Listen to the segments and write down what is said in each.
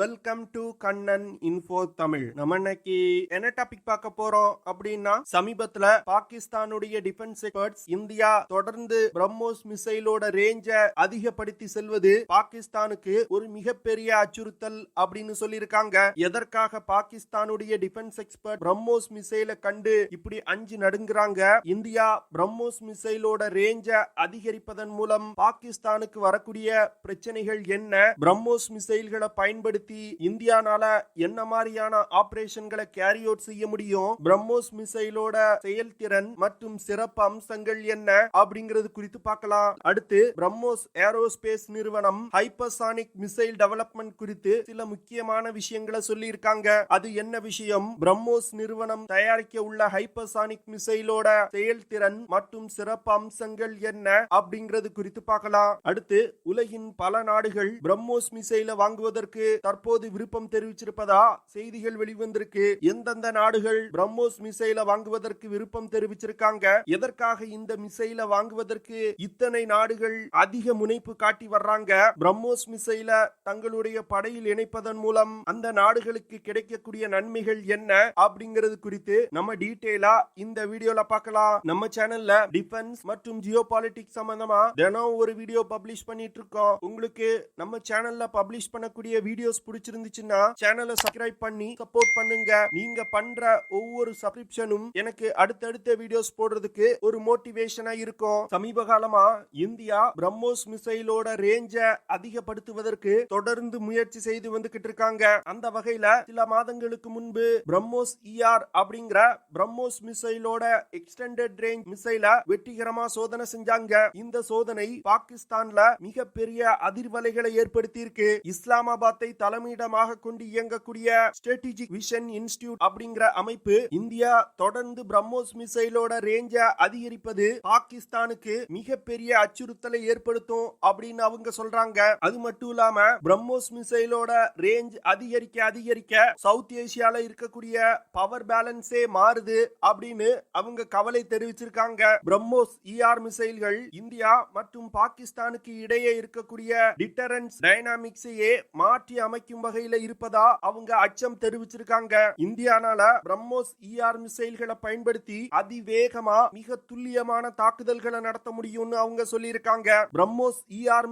Welcome to Kannan info Tamil. நம்ம இன்னைக்கு என்ன டாபிக் பார்க்க போறோம் அப்படின்னா, சமீபத்துல பாகிஸ்தானுடைய டிஃபென்ஸ் எக்ஸ்பர்ட்ஸ் இந்தியா தொடர்ந்து பிரம்மோஸ் மிசைலோட ரேஞ்ச அதிகப்படுத்தி செல்வது பாகிஸ்தானுக்கு ஒரு மிகப்பெரிய அச்சுறுத்தல் அப்படின்னு சொல்லியிருக்காங்க. எதற்காக பாகிஸ்தானுடைய டிஃபென்ஸ் எக்ஸ்பர்ட் பிரம்மோஸ் மிசைலை கண்டு இப்படி அஞ்சு நடுங்குறாங்க? இந்தியா பிரம்மோஸ் மிசைலோட ரேஞ்ச அதிகரிப்பதன் மூலம் பாகிஸ்தானுக்கு வரக்கூடிய பிரச்சனைகள் என்ன? பிரம்மோஸ் மிசைல்களை பயன்படுத்தி இந்தியானால என்ன மாதிரியான ஆபரேஷன்களை கேரி அவுட் செய்ய முடியும்? பிரம்மோஸ் மிசைலோட செயல்திறன் மற்றும் சிறப்பு அம்சங்கள் என்ன அப்படிங்கிறது குறித்து பார்க்கலாம். அடுத்து பிரம்மோஸ் ஏரோஸ்பேஸ் நிறுவனம் ஹைப்பர்சானிக் மிசைல் டெவலப்மெண்ட் குறித்து சில முக்கியமான விஷயங்களை சொல்லி இருக்காங்க. அது என்ன விஷயம்? பிரம்மோஸ் நிறுவனம் தயாரிக்க உள்ள ஹைப்பர்சானிக் மிசைலோட செயல்திறன் மற்றும் சிறப்பு அம்சங்கள் என்ன அப்படிங்கிறது குறித்து பார்க்கலாம். அடுத்து உலகின் பல நாடுகள் பிரம்மோஸ் மிசைல வாங்குவதற்கு தற்போது விருப்பம் தெரிவிச்சிருப்பதா செய்திகள் வெளிவந்திருக்கு. எந்தெந்த நாடுகள் பிரம்மோஸ் மிசைல வாங்குவதற்கு விருப்பம் தெரிவிச்சிருக்காங்க? எதற்காக இந்த மிசைல வாங்குவதற்கு இத்தனை நாடுகள் அதிக முனைப்பு காட்டி வர்றாங்க? பிரம்மோஸ் மிசைல தங்களுடைய படையில் இணைப்பதன் மூலம் அந்த நாடுகளுக்கு கிடைக்கக்கூடிய நன்மைகள் என்ன அப்படிங்கிறது குறித்து நம்ம டீடைலா இந்த வீடியோல பார்க்கலாம். நம்ம சேனல்ல டிஃபென்ஸ் மற்றும் ஜியோ பாலிடிக்ஸ் சம்பந்தமா தினம் ஒரு வீடியோ பப்ளிஷ் பண்ணிட்டு இருக்கோம். உங்களுக்கு நம்ம சேனல்ல பப்ளிஷ் பண்ணக்கூடிய வீடியோஸ் பிடிச்சிருந்துச்சுன்னா சேனலை சப்ஸ்கிரைப் பண்ணி சப்போர்ட் பண்ணுங்க. நீங்க பண்ற ஒவ்வொரு சப்ஸ்கிரிப்ஷனும் எனக்கு அடுத்தடுத்த வீடியோஸ் போடுறதுக்கு ஒரு மோட்டிவேஷனா இருக்கும். சமீப காலமா இந்தியா பிரம்மோஸ் மிசைலோட ரேஞ்ச அதிகப்படுத்துவதற்கு தொடர்ந்து முயற்சி செய்து வந்துகிட்டு இருக்காங்க. அந்த வகையில சில மாதங்களுக்கு முன்பு பிரம்மோஸ் அப்படிங்கிற பிரம்மோஸ் மிசைலோட எக்ஸ்டெண்டட் ரேஞ்ச் மிசைல வெற்றிகரமா சோதனை செஞ்சாங்க. இந்த சோதனை பாகிஸ்தான்ல மிகப்பெரிய அதிர்வலைகளை ஏற்படுத்தி இருக்கு. இஸ்லாமாபாத்தை தலைமையிடமாக கொண்டு இயங்கக்கூடிய ஸ்ட்ராட்டஜிக் விஷன் இன்ஸ்டிடியூட் அப்படிங்கிற அமைப்பு இந்தியா தொடர்ந்து பிரம்மோஸ் மிசைலோட ரேஞ்ச அதிகரிப்பது பாகிஸ்தானுக்கு மிகப்பெரிய அச்சுறுத்தலை ஏற்படுத்தும் அப்படின்னு அவங்க சொல்றாங்க. அது மட்டும் இல்லாம பிரம்மோஸ் மிசைலோட ரேஞ்ச் அதிகரிக்க அதிகரிக்க சவுத் ஏசியால இருக்கக்கூடிய பவர் பேலன்ஸே மாறுது அப்படின்னு அவங்க கவலை தெரிவிச்சிருக்காங்க. பிரம்மோஸ் மிசைல்கள் இந்தியா மற்றும் பாகிஸ்தானுக்கு இடையே இருக்கக்கூடிய டிட்டரன்ஸ் டைனாமிக்ஸையே மாற்றி அமைக்கும் வகையில இருப்பதா அவங்க அச்சம் தெரிவிச்சிருக்காங்க. இந்தியானால பிரம்மோஸ் மிசைல்களை பயன்படுத்தி அதிவேகமா மிக துல்லியமான தாக்குதல்களை நடத்த முடியும்னு அவங்க சொல்லியிருக்காங்க. பிரம்மோஸ்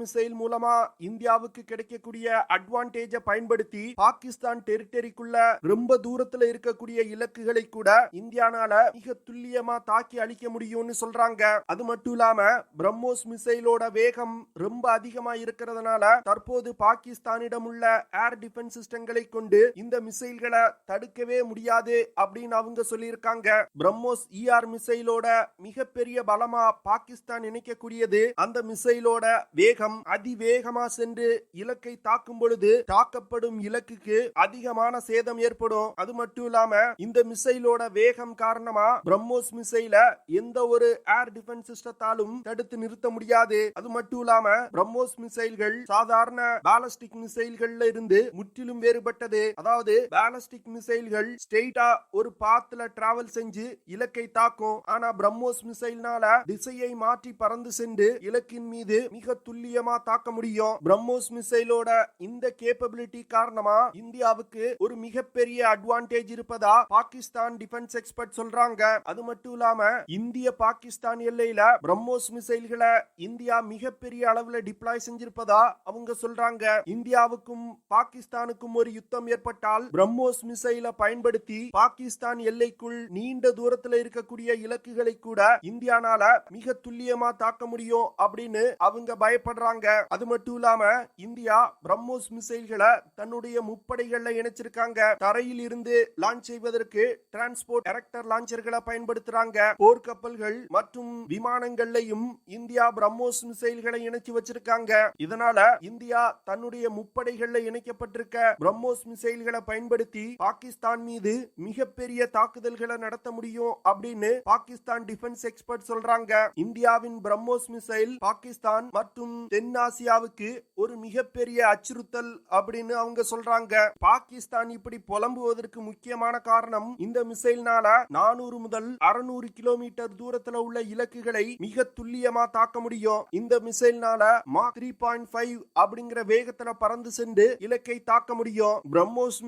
மிசைல் மூலமா இந்தியாவுக்கு கிடைக்கக்கூடிய அட்வான்டேஜ பயன்படுத்தி பாகிஸ்தான் டெரிட்டரிக்குள்ள ரொம்ப தூரத்துல இருக்கக்கூடிய இலக்குகளை கூட இந்தியானால மிக துல்லியமா தாக்கி அழிக்க முடியும்னு சொல்றாங்க. அது மட்டும் இல்லாம பிரம்மோஸ் மிசைலோட வேகம் ரொம்ப அதிகமா இருக்கிறதுனால தற்போது பாகிஸ்தானிடம் உள்ள ஏர் டிஃபென்ஸ் சிஸ்டங்களை கொண்டு இந்த மிசைல்களை தடுக்கவே முடியாது அப்படின்னு அவங்க சொல்லியிருக்காங்க. பிரம்மோஸ் மிசைலோட மிகப்பெரிய பலமா பாகிஸ்தான் நினைக்கக்கூடியது அந்த மிசைலோட வேகம். அதிவேகமா சென்று இலக்கை தாக்கும் பொழுது தாக்கப்படும் இலக்குக்கு அதிகமான சேதம் ஏற்படும். அது மட்டும் இல்லாம இந்த மிசைலோட வேகம் காரணமா பிரம்மோஸ் மிசைல எந்த ஒரு ஏர் டிஃபென்ஸ் சிஸ்டத்தாலும் தடுத்து நிறுத்த முடியாது. அது மட்டும் இல்லாம பிரம்மோஸ் மிசைல்கள் சாதாரண பாலிஸ்டிக் மிசைல்கள்ல இருந்து முற்றிலும் வேறுபட்டது. அதாவது பாலிஸ்டிக் மிசைல்கள் ஸ்ட்ரெயிட்டா ஒரு பாத்துல டிராவல் செஞ்சு இலக்கை தாக்கும். ஆனா பிரம்மோஸ் மிசைல்னால திசையை மாற்றி பறந்து சென்று இலக்கின் மீது மிக துல்லியமா தாக்க முடியும். பிரம்மோஸ் மிசைலோட இந்த கேப்பபிலிட்டி காரணமா இந்தியாவுக்கு ஒரு மிகப்பெரிய அட்வான்டேஜ் இருப்பதா பாகிஸ்தான் டிஃபென்ஸ் எக்ஸ்பர்ட் சொல்றாங்க. அது மட்டும் இல்லாம இந்திய பாகிஸ்தான் எல்லையில பிரம்மோஸ் மிசைல்களை இந்தியா மிகப்பெரிய அளவுல டிப்ளாய் செஞ்சிருப்பதா அவங்க சொல்றாங்க. இந்தியாவுக்கும் பாகிஸ்தானுக்கும் ஒரு யுத்தம் ஏற்பட்டால் பிரம்மோஸ் மிசைல பயன்படுத்தி பாகிஸ்தான் எல்லைக்குள் நீண்ட தூரத்துல இருக்கக்கூடிய இலக்குகளை கூட இந்தியானால மிக துல்லியமா தாக்க முடியும் அப்படின்னு அவங்க பயப்படுறாங்க. அது மட்டும் இல்லாம இந்தியா பிரம்மோஸ் மிசைல்களை தன்னுடைய முப்படைகள்ல இணைச்சிருக்காங்க. தரையில் இருந்து லான்ச் செய்வதற்கு டிரான்ஸ்போர்ட் டைரக்டர் லான்ச்சர்களை பயன்படுத்துறாங்க. போர்க்கப்பல்கள் மற்றும் விமானங்கள்லையும் இந்தியா பிரம்மோஸ் மிசைல்களை இணைச்சு வச்சிருக்காங்க. இதனால இந்தியா தன்னுடைய முப்படைகள்ல இணைக்கப்பட்டிருக்க பிரம்மோஸ் மிசைல்களை பயன்படுத்தி பாகிஸ்தான் மீது மிகப்பெரிய தாக்குதல்களை நடத்த முடியும் அப்படின்னு பாகிஸ்தான் டிஃபென்ஸ் எக்ஸ்பர்ட் சொல்றாங்க. இந்தியாவின் பிரம்மோஸ் மிசைல் பாகிஸ்தான் மற்றும் தென்னாசியாவுக்கு ஒரு மிகப்பெரிய அச்சுறுத்தல் அப்படின்னு அவங்க சொல்றாங்க. பாகிஸ்தான் இப்படி புலம்புவதற்கு முக்கியமான காரணம் இந்த மிசைல்னால 400 முதல் 600 கிலோமீட்டர் தூரத்துல உள்ள இலக்குகளை மிக துல்லியமா தாக்க முடியும். இந்த மிசைல்னால மாக் 3.5 அப்படிங்கிற வேகத்துல பறந்து சென்று இலக்கை தாக்க முடியும். பிரம்மோஸ்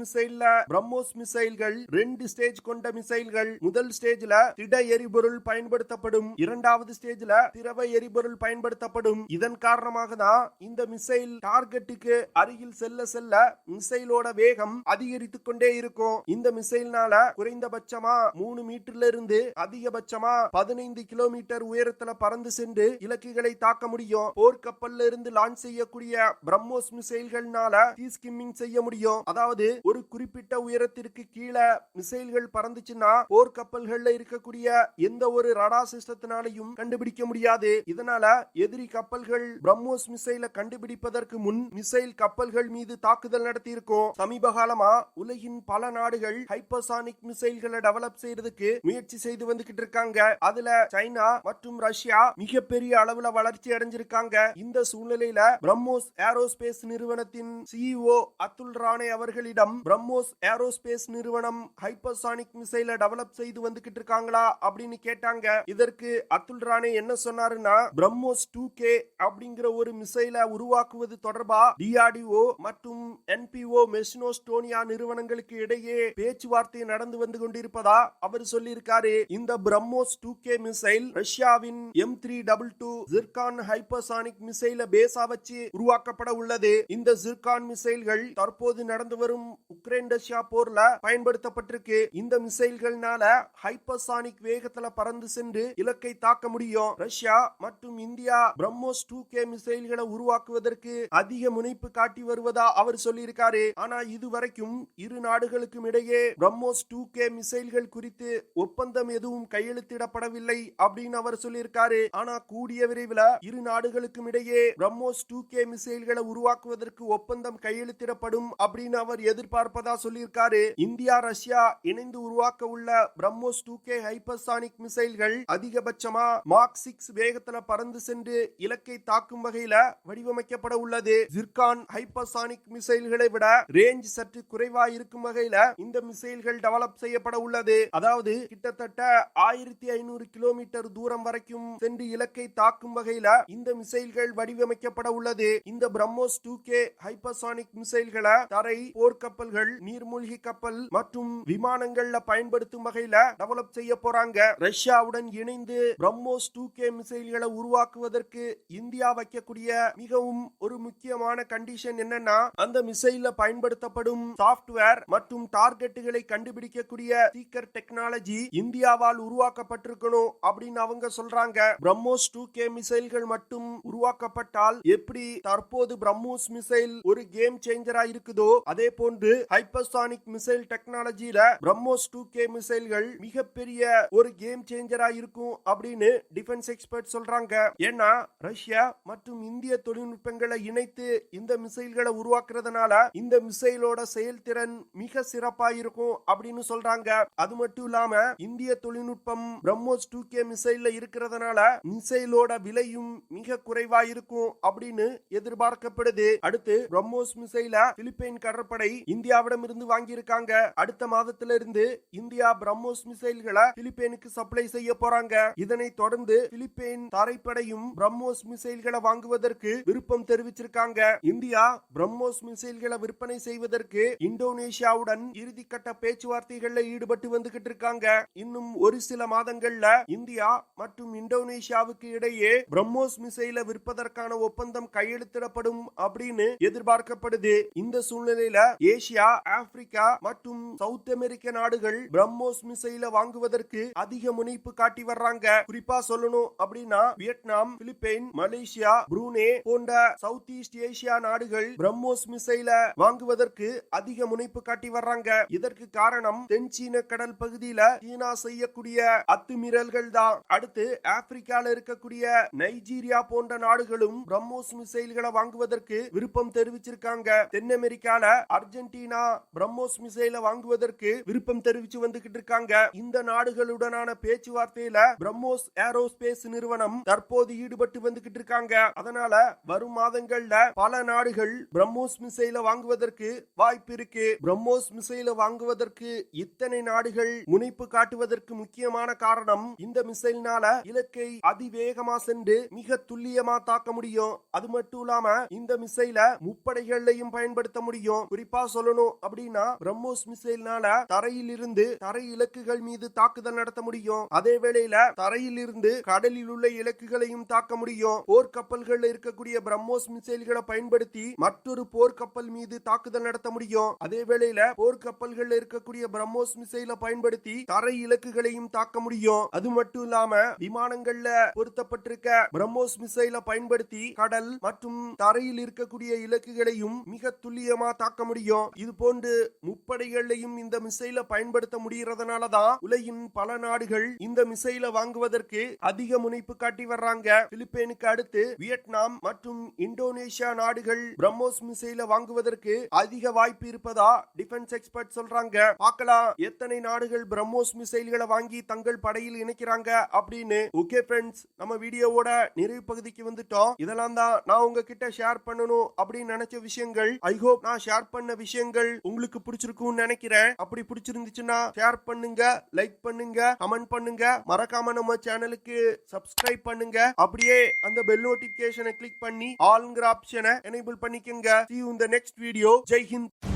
மிசைல்கள் 2 ஸ்டேஜ் கொண்ட மிசைல்கள். முதல் ஸ்டேஜ்ல திட எரிபொருள் பயன்படுத்தப்படும், இரண்டாவது ஸ்டேஜ்ல திரவ எரிபொருள் பயன்படுத்தப்படும். இதன் காரணமாக தான் இந்த மிசைல் டார்கெட்டுக்கு அருகில் செல்ல செல்ல மிசைலோட வேகம் அதிகரித்துக் கொண்டே இருக்கும். இந்த மிசைல்னால குறைந்தபட்சமா 3 மீட்டர்ல இருந்து அதிகபட்சமா 15 கிலோமீட்டர் உயரத்துல பறந்து சென்று இலக்குகளை தாக்க முடியும். போர்க்கப்பல்ல இருந்து லான்ச் செய்யக்கூடிய பிரம்மோஸ் மிசைல்கள்னால ஸ்கிம்மிங் செய்ய முடியும். அதாவது ஒரு குறிப்பிட்ட உயரத்திற்கு கீழே மிசைல்கள் பறந்துச்சுன்னா போர்க்கப்பல்கள்ல இருக்கக்கூடிய எந்த ஒரு ரடார் சிஸ்டத்தினாலையும் கண்டுபிடிக்க முடியாது. இதனால எதிரி கப்பல்கள் பிரம்மோஸ் மிசைலை கண்டுபிடிப்பதற்கு முன் மிசைல் கப்பல்கள் மீது தாக்குதல் நடத்தி இருக்கும். சமீப காலமா உலகின் பல நாடுகள் ஹைப்பர்சானிக் மிசைல்களை டெவலப் செய்யறதுக்கு முயற்சி செய்து வந்துகிட்டு இருக்காங்க. அதுல சைனா மற்றும் ரஷ்யா மிகப்பெரிய அளவுல வளர்ச்சி அடைஞ்சிருக்காங்க. இந்த சூழ்நிலையில பிரம்மோஸ் ஏரோஸ்பேஸ் நிறுவனத்தின் CEO அதுல் ராணே அவர்களிடம் பிரம்மோஸ் ஏரோஸ்பேஸ் நிறுவனம் ஹைப்பர்சானிக் மிசைலை டெவலப் செய்து வந்துகிட்டு இருக்காங்களா அப்படின்னு கேட்டாங்க. இதற்கு அதுல் ராணே என்ன சொன்னாருன்னா, பிரம்மோஸ் 2K அப்படிங்கிற ஒரு மிசைலை உருவாக்குவது தொடர்பா DRDO மற்றும் NPO மெஷினோஸ்டோனியா நிறுவனங்களுக்கு இடையே பேச்சுவார்த்தை நடந்து வந்து கொண்டிருப்பதா அவர் சொல்லியிருக்காரு. இந்த பிரம்மோஸ் 2K மிசைல் ரஷ்யாவின் M322 ஜிர்கான் ஹைப்பர்சானிக் மிசைலை பேஸா வச்சு உருவாக்கப்பட உள்ளது. இந்த ஜிர்கான் மிசைல்கள் தற்போது நடந்து வரும் உக்ரைன் ரஷ்யா போர்ல பயன்படுத்தப்பட்டிருக்கு. இந்த மிசைல்கள்னால ஹைப்பர்சானிக் வேகத்துல பறந்து சென்று இலக்கை தாக்க முடியும். ரஷ்யா மற்றும் இந்தியா பிரம்மோஸ் 2K மிசைல்களை உருவாக்குவதற்கு அதிக முனைப்பு காட்டி வருவதா அவர் சொல்லியிருக்காரு. ஆனா இதுவரைக்கும் இரு நாடுகளுக்கும் இடையே பிரம்மோஸ் 2K மிசைல்கள் குறித்து ஒப்பந்தம் எதுவும் கையெழுத்திடப்படவில்லை அப்படின்னு அவர் சொல்லியிருக்காரு. ஆனா கூடிய விரைவில் இரு நாடுகளுக்கும் இடையே பிரம்மோஸ் 2K மிசைல்களை உருவாக்குவதற்கு ஒப்பந்தம் கையெழுத்திடப்படும் அப்படின்னு அவர் எதிர்பார்ப்பதா சொல்லியிருக்காரு. இந்தியா ரஷ்யா இணைந்து உருவாக்க உள்ள பிரம்மோஸ் 2K ஹைப்பர்சானிக் மிசைல்கள் அதிகபட்சமா மாக் 6 வேகத்துல பறந்து சென்று இலக்கை தாக்கும் வகையில வடிவமைக்கப்பட உள்ளது. ஜிர்கான் ஹைப்பர்சானிக் மிசைல்களை விட ரேஞ்ச் சற்று குறைவா இருக்கும் வகையில இந்த மிசைல்கள் டெவலப் செய்யப்பட உள்ளது. அதாவது கிட்டத்தட்ட 1500 கிலோமீட்டர் தூரம் வரைக்கும் சென்று இலக்கை தாக்கும் வகையில இந்த மிசைல்கள் வடிவமைக்கப்பட உள்ளது. இந்த பிரம்மோஸ் 2K ஹைப்பர்சானிக் மிசைல்களை தரை, போர்க்கப்பல்கள், நீர்மூழ்கி கப்பல் மற்றும் விமானங்கள்ல பயன்படுத்தும் வகையில டெவலப் செய்ய போறாங்க. ரஷ்யாவுடன் இணைந்து பிரம்மோஸ் 2K மிசைல்களை உருவாக்குவதற்கு இந்தியா வைக்கக்கூடிய மிகவும் ஒரு முக்கியமான கண்டிஷன் என்னன்னா, அந்த மிசைல்ல பயன்படுத்தப்படும் சாப்ட்வேர் மற்றும் டார்கெட்டுகளை கண்டுபிடிக்கக்கூடிய சீக்கர் டெக்னாலஜி இந்தியாவால் உருவாக்கப்பட்டிருக்கணும் அப்படின்னு அவங்க சொல்றாங்க. பிரம்மோஸ் 2K மிசைல்கள் மட்டும் உருவாக்கப்பட்டால் எப்படி தற்போது பிரம்மோஸ் மிசைல் ஒரு கேம் சேஞ்சரா இருக்குதோ, அதே போன்று ஹைப்பர்சானிக் மிசைல் டெக்னாலஜியில பிரம்மோஸ் 2K மிசைல்கள் மிகப்பெரிய ஒரு கேம் சேஞ்சரா இருக்கும் அப்படின்னு டிஃபென்ஸ் எக்ஸ்பர்ட் சொல்றாங்க. ஏன்னா ரஷ்யா மற்றும் இந்திய தொழில்நுட்பங்களை இணைத்து இந்த மிசைல்களை உருவாக்குறதுனால இந்த மிசைலோட செயல்திறன் மிக சிறப்பா இருக்கும் அப்படின்னு சொல்றாங்க. அது மட்டும் இல்லாம இந்திய தொழில்நுட்பம் பிரம்மோஸ் 2K மிசைல்ல இருக்கிறதுனால மிசைலோட விலையும் மிக குறைவா இருக்கும் அப்படின்னு எதிர்பார்க்கப்படுது. அடுத்து பிரம்மோஸ் மிசைல பிலிப்பைன் கடற்படை இந்தியாவிடம் இருந்து வாங்கி இருக்காங்க. அடுத்த மாதத்துல இருந்து இந்தியா பிரம்மோஸ் மிசைல்களை பிலிப்பைனுக்கு சப்ளை செய்ய போறாங்க. இதனை தொடர்ந்து பிலிப்பைன் தரைப்படையும் பிரம்மோஸ் மிசைல்களை வாங்குவதற்கு விருப்பம் தெரிவிச்சிருக்காங்க. இந்தியா பிரம்மோஸ் மிசைல்களை விற்பனை செய்வதற்கு இந்தோனேஷியாவுடன் இறுதிக்கட்ட பேச்சுவார்த்தைகள்ல ஈடுபட்டு வந்துகிட்டு இருக்காங்க. இன்னும் ஒரு சில மாதங்கள்ல இந்தியா மற்றும் இந்தோனேஷியாவுக்கு இடையே பிரம்மோஸ் மிசைலை விற்பதற்கான ஒப்பந்தம் கையெழுத்திடப்படும் அப்படின்னு எதிர்பார்க்கப்படுது. இந்த சூழ்நிலையில ஏசியா, ஆப்பிரிக்கா மற்றும் சவுத் அமெரிக்க நாடுகள் பிரம்மோஸ் மிசைலை வாங்குவதற்கு அதிக முனைப்பு காட்டி வர்றாங்க. குறிப்பா சொல்லணும் அப்படின்னா வியட்நாம், பிலிப்பைன், மலேசியா, புரூனே போன்ற சவுத் ஈஸ்ட் ஏசியா நாடுகள் பிரம்மோஸ் மிசைலை வாங்குவதற்கு அதிக முனைப்பு காட்டி வர்றாங்க. இதற்கு காரணம் தென் சீன கடல் பகுதியில சீனா செய்யக்கூடிய அத்துமீறல்கள் தான். அடுத்து ஆப்பிரிக்கால இருக்கக்கூடிய நைஜீரியா போன்ற நாடுகளும் பிரம்மோஸ் மிசைல்களை வாங்குவதற்கு விருப்பம் தெரிவிச்சிருக்காங்க. தென் அமெரிக்கால அர்ஜென்டினா பிரம்மோஸ் மிசைலை வாங்குவதற்கு விருப்பம் தெரிவிச்சு வந்துகிட்டு இருக்காங்க. இந்த நாடுகளுடனான பேச்சுவார்த்தையில பிரம்மோஸ் ஏரோஸ்பேஸ் நிறுவனம் தற்போது ஈடுபட்டு வந்துகிட்டு இருக்காங்க. அதனால வரும் மாதங்கள்ல பல நாடுகள் பிரம்மோஸ் மிசைலை வாங்குவதற்கு வாய்ப்பு இருக்கு. பிரம்மோஸ் மிசைலை வாங்குவதற்கு இத்தனை நாடுகள் முனைப்பு காட்டுவதற்கு முக்கியமான காரணம், இந்த மிசைல்னால இலக்கை அதிவேகமா சென்று மிக துல்லியமா தாக்க முடியும். அது மட்டும் இல்லாம இந்த மிசைல முப்படைகள் இலக்குகளையும் பயன்படுத்த முடியும். குறிப்பா சொல்லணும் அப்படின்னா பிரம்மோஸ் மிசைல்னால தரையில் இருந்து தரை இலக்குகள் மீது தாக்குதல் நடத்த முடியும். அதே வேளையில தரையில் இருந்து கடலில் உள்ள இலக்குகளையும் தாக்க முடியும். போர்க்கப்பல்கள் இருக்கக்கூடிய பிரம்மோஸ் மிசைல்களை பயன்படுத்தி மற்றொரு போர்க்கப்பல் மீது தாக்குதல் நடத்த முடியும். அதே வேளையில போர்க்கப்பல்கள் இருக்கக்கூடிய பிரம்மோஸ் மிசைலை பயன்படுத்தி தரை இலக்குகளையும் தாக்க முடியும். அது மட்டும் இல்லாம விமானங்கள்ல பொருத்தப்பட்டிருக்க பிரம்மோஸ் மிசைலை பயன்படுத்தி கடல் மற்றும் தரையில் இருக்கக்கூடிய இலக்குகளையும் மிக துல்லியமா தாக்க முடியும். இது போன்று முப்படைகளையும் இந்த மிசைலை பயன்படுத்த முடியறதுனாலதான் உலகின் பல நாடுகள் இந்த மிசைலை வாங்குவதற்கு அதிக முனைப்பு காட்டி வர்றாங்க. பிலிப்பைனுக்கு அடுத்து வியட்நாம் மற்றும் இந்தோனேஷியா நாடுகள் பிரம்மோஸ் மிசைலை வாங்குவதற்கு அதிக வாய்ப்பு இருப்பதா டிஃபென்ஸ் எக்ஸ்பர்ட் சொல்றாங்க. பார்க்கலாம் எத்தனை நாடுகள் பிரம்மோஸ் மிசைல்களை வாங்கி தங்கள் படையில் இணைக்கிறாங்க அப்படின்னு. ஓகே ஃப்ரெண்ட்ஸ், நம்ம வீடியோவோட நிறைவு பகுதிக்கு வந்துட்டோம். இதெல்லாம் தான் நான் உங்ககிட்ட ஷேர் பண்ணணும் அப்படின்னு நினைச்ச விஷயங்கள். ஐ ஹோப் நான் ஷேர் பண்ண விஷயங்கள் உங்களுக்கு பிடிச்சிருக்கும்னு நினைக்கிறேன். அப்படி பிடிச்சிருந்துச்சுன்னா ஷேர் பண்ணுங்க, லைக் பண்ணுங்க, கமெண்ட் பண்ணுங்க. மறக்காம நம்ம சேனலுக்கு சப்ஸ்கிரைப் பண்ணுங்க. அப்படியே அந்த பெல் நோட்டிபிகேஷனை கிளிக் பண்ணி ஆல்ங்கிற ஆப்ஷனை எனேபிள் பண்ணிக்கங்க. See you in the next video. Jai Hind.